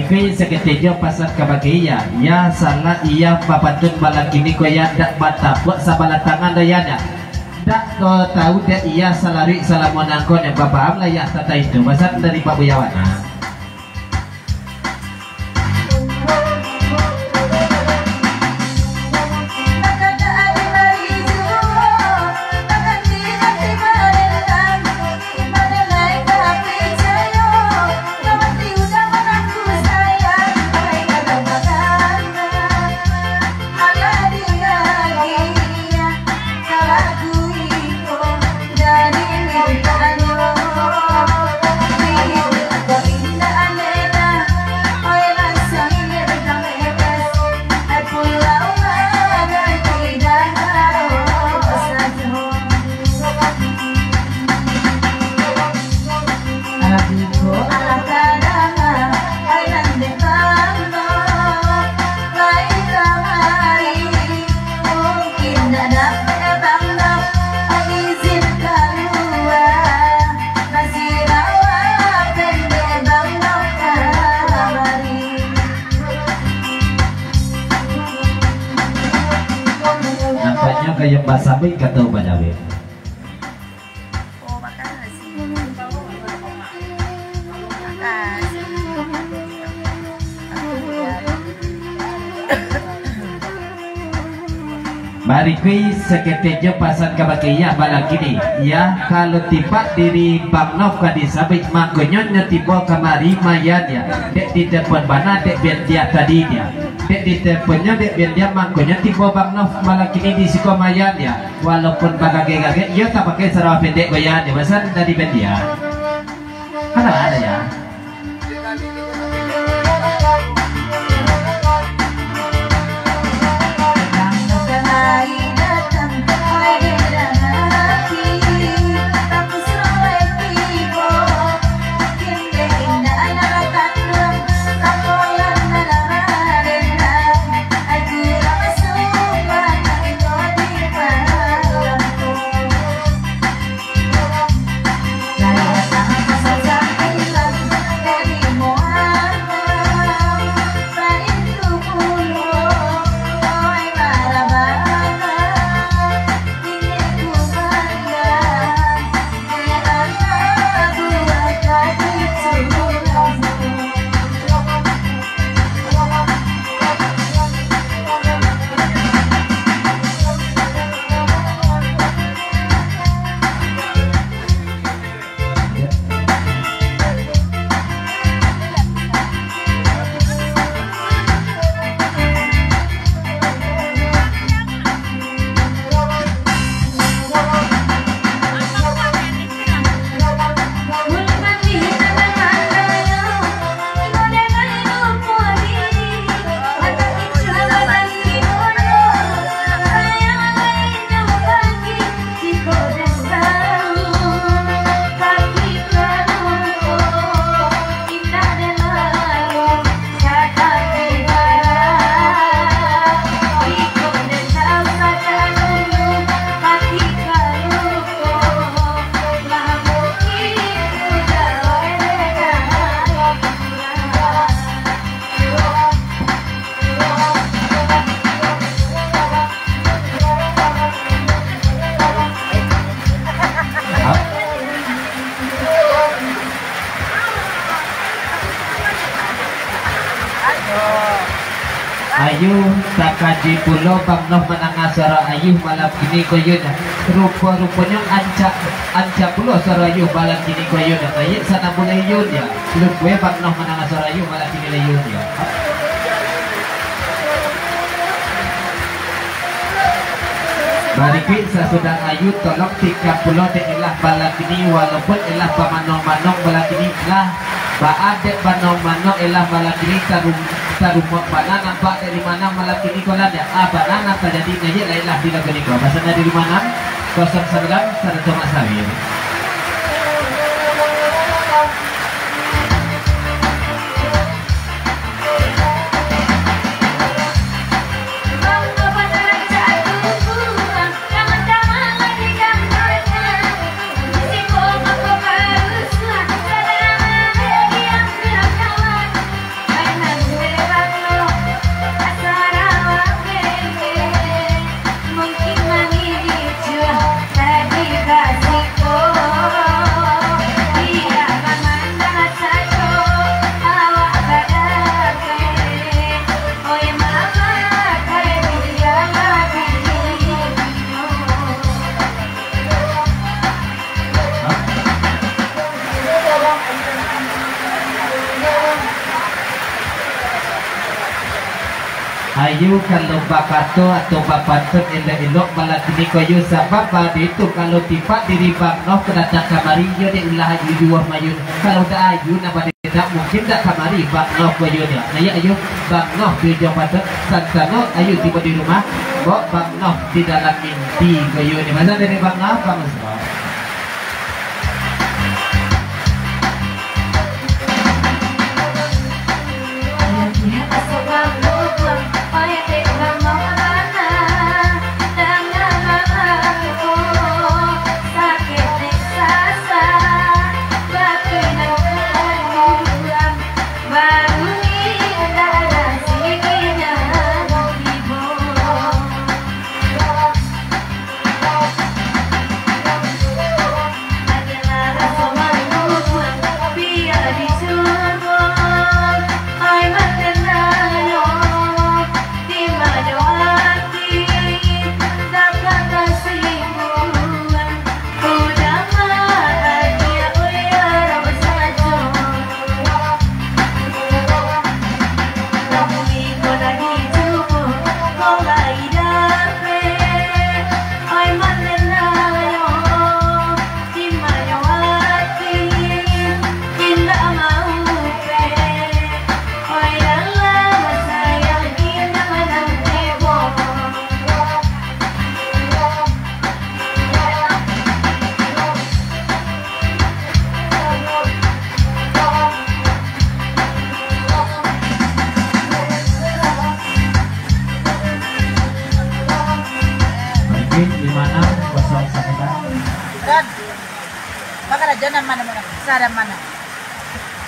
Barikui seketejo pasat kabagiya ya salah iya papatun balakini koya dak mata buat sabala tangan dayana dak ko tahu dak iya salari salamonangkon yang bapak amla ya tata itu pasat dari Pak Buyawan. Kayak bahasa baik kata Badawi. Barikui seketejo pasan kabakiyah balakini ya kalau tiba diri Bang Nov kadisabik makonyon tiba kamari mayatnya dek di depan bana dek biar dia tadi dia dek di depannya dek biar dia makonyon tiba Bang Nov balakini di siko mayatnya walaupun bagage-gage ia tak pakai sarah pendek goyanya pasan dari bendia ada ya. Ayu takaji pulo Bang Noh menangah suara ayu malam kini koyona rupa-rupanya anca pulo suara ayu malam kini koyona kayak sana mulai yun ya belum gue Bang Noh menangah suara ayu malam kini layun ya. Bariki sesudah ayu tolong 30 dek ilah malam kini walaupun ilah pamanong-manong malam kini ilah baadek manong-manong ilah malam kini rumah mana nampak dari mana malam ini kolan ya banana terjadi ngajak lailah di lagu ini pasal dari mana 09 Sarto Masawir. ayu kalau bakato atau bapantun elok-elok malah kini koyo sebab pada itu kalau tiba diri Bang Noh kedatang kamari yo dia ulah ayu juah mayun kalau dah ayu nama tidak mungkin tak kamari Bang Noh koyo dia nah ya ayu Bang Noh di jauh patut santano ayu tiba di rumah kok Bang Noh di dalam mimpi koyo ni masa dari Bang Noh Bang Noh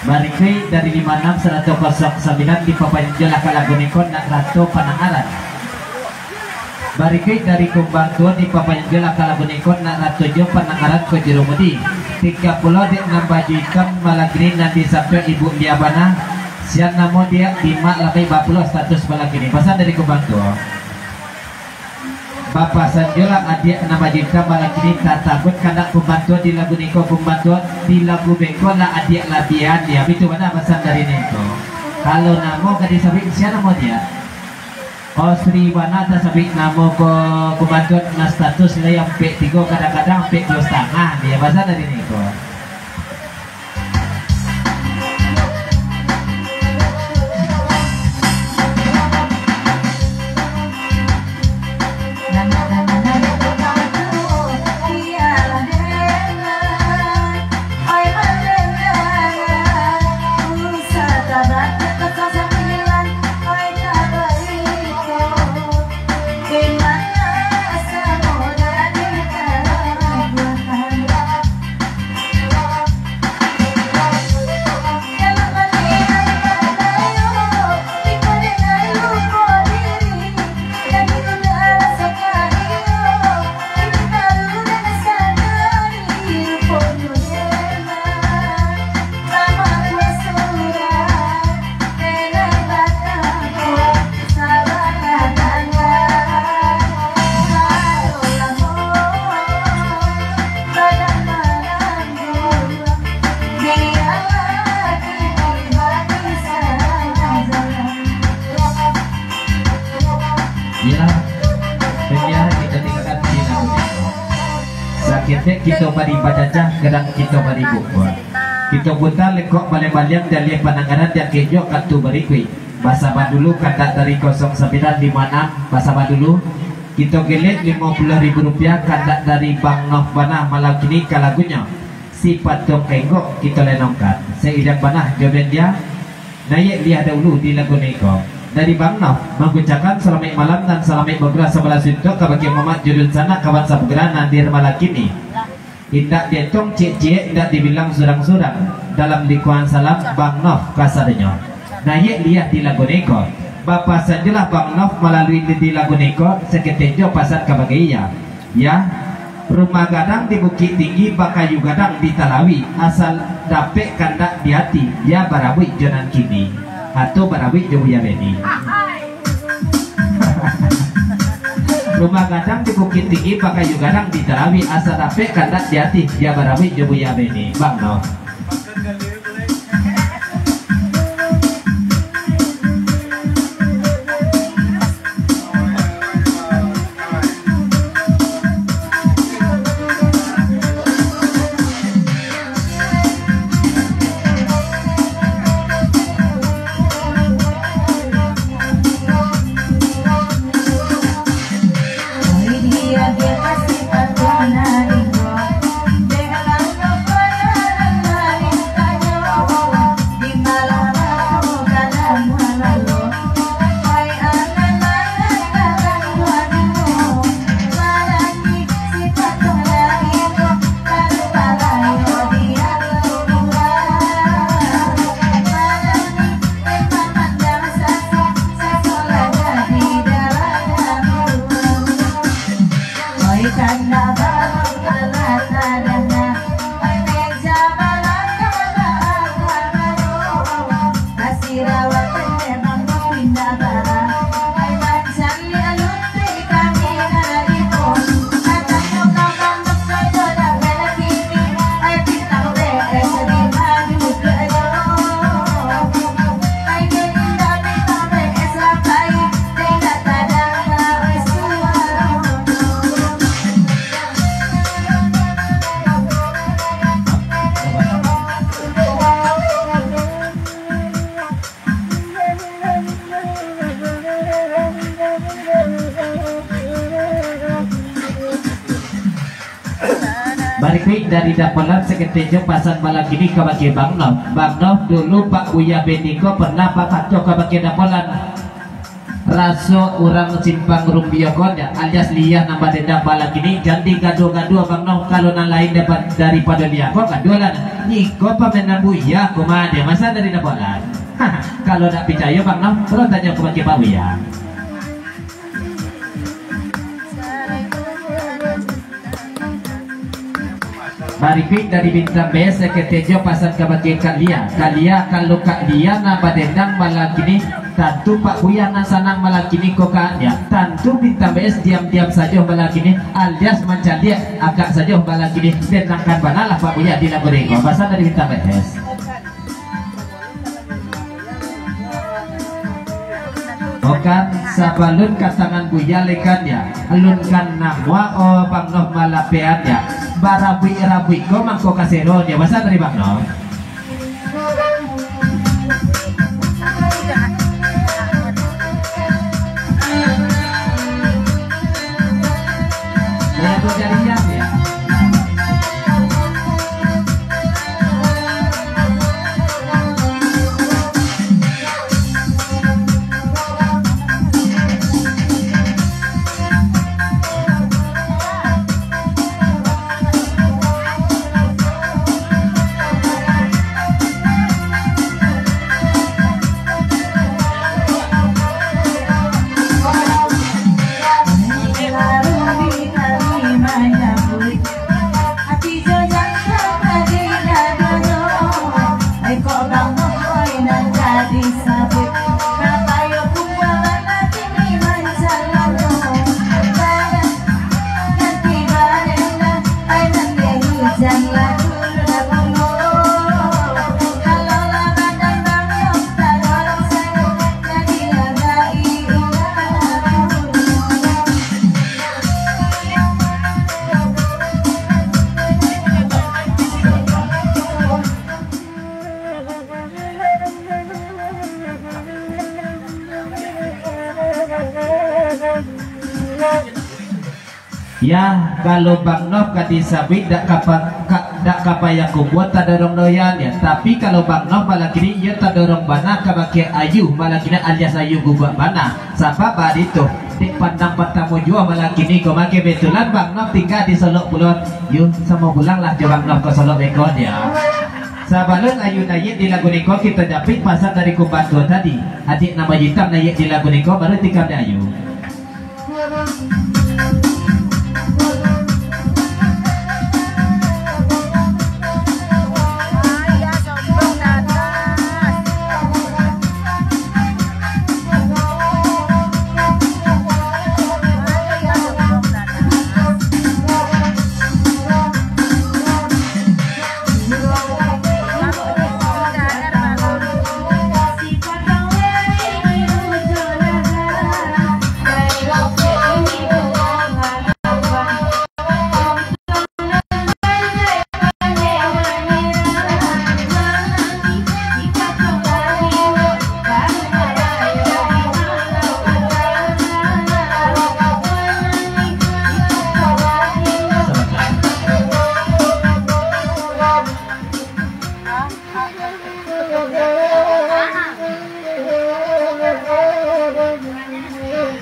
Barikai dari 56-109 di Papanjala Kalagunikon nak Ratu Panangaran. Barikai dari Kumbang Tua di Papanjala Kalagunikon nak Ratu Jo Panangaran ke Jerumudi. 30 di 6 baju hitam malagini nanti sampai Ibu Biabana. Sian namo dia 5 lebih 40 status malagini. Pasal dari Kumbang Tua. Bapak Sanjola adik nama Jinta malam ini tak takut karena pembantu di lagu Niko pembantu di lagu Beko lah adik labian dia itu mana pesan dari Niko kalau namo kadi sabik siapa nama dia oh Sri Wana tak sabik namo ko pembantu na status lah yang P3 kadang-kadang P2 setengah dia pesan dari Niko kita bari bajajah gedang kita bari buku kita buta lekok balik-balik dan lihat pananganan dan kejok kartu berikui bahasa dulu kata dari 0956 bahasa dulu kita gelet Rp50.000 kata dari Bang Noh Banah malam kini kalagunya si patung kenggok kita lenongkan seidang Banah jodoh dia naik lihat dahulu di lagu Neko dari Bang Noh mengucapkan selamat malam dan selamat bergerak sebelah suntuk kepada Muhammad Judul sana kawan sabgeran nadir malam kini tidak dietong cik-cik tidak dibilang surang-surang dalam likuan salam Bang Noh kasarnya naik lihat di lagu Neko Bapak sajalah Bang Noh melalui di lagu Neko seketejo pasar kebagian ya rumah gadang di Bukit Tinggi bakayu gadang di Talawi asal dapet kandak di hati ya barabui jonan kini atau barabui jobuya beni rumah gadang di Bukit Tinggi bakayu gadang di Talawi asal dapet kandak di hati ya barabui jobuya beni Bang Noh Barikui dari dapelan seketejo pasan malam ini kabagi Bang Nov. Bang Nov dulu Pak Buya Beniko pernah pakai kabagi dapelan raso orang simpang rumbiokon ya alias liah nambah dendam malam ini jadi gaduh-gaduh Bang Nov kalau yang lain dapat daripada liah kok gaduh lah niko pamenan Buya kumade masa dari dapelan kalau tak percaya Bang Nov terus tanya kabagi Pak Buya. Barikui dari bintang BS seketejo pasan kabagi Kalia. Kalia kalau Kak dia napa dendang malam kini tentu Pak Buya na sanang malam kini kokanya. Tentu bintang BS diam-diam saja malam kini alias mencari agak saja malam kini dendangkan banalah Pak Buya di lagu reko. Pasan dari bintang BS. Okan sabalun katangan Buya lekan ya alunkan nama o Bang Nov malapean ya barabui ko mangko kasero ya masa dari Bang Nov. Saya tuh jadian ya. Ya kalau Bang Nov kati sabit dak kapaya kubuat tadorong doyan ya. Tapi kalau Bang Nov malah kini ia tadorong bana kabake ayu malah kini alias ayu gubak bana. Sabab bari itu di pandang pertama jua malah kini kau make betulan Bang Nov tinggal di Solok Bulon. Yuk sama pulang lah Bang Nov ke Solok Ekon ya. Sabalun ayu nayik di lagu niko kita dapit pasal dari kubantu tadi. Adik nama hitam nayik di lagu niko baru tikam ayu.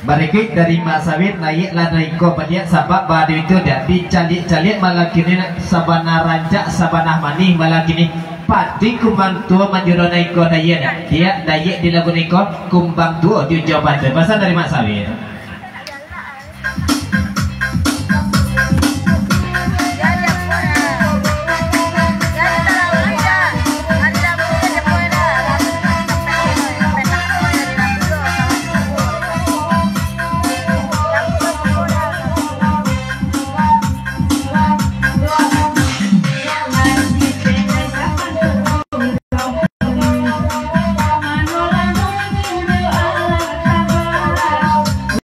Barikit dari Mak Sawit naik lah naiko pada sabab badu itu dah dicalik-calik malah kini sabana rancak sabana manih malah kini pati kumbang tua manjuro naiko daya dah dia naik di lagu niko kumbang tua di Jawa Barat pasal dari Mak Sawit.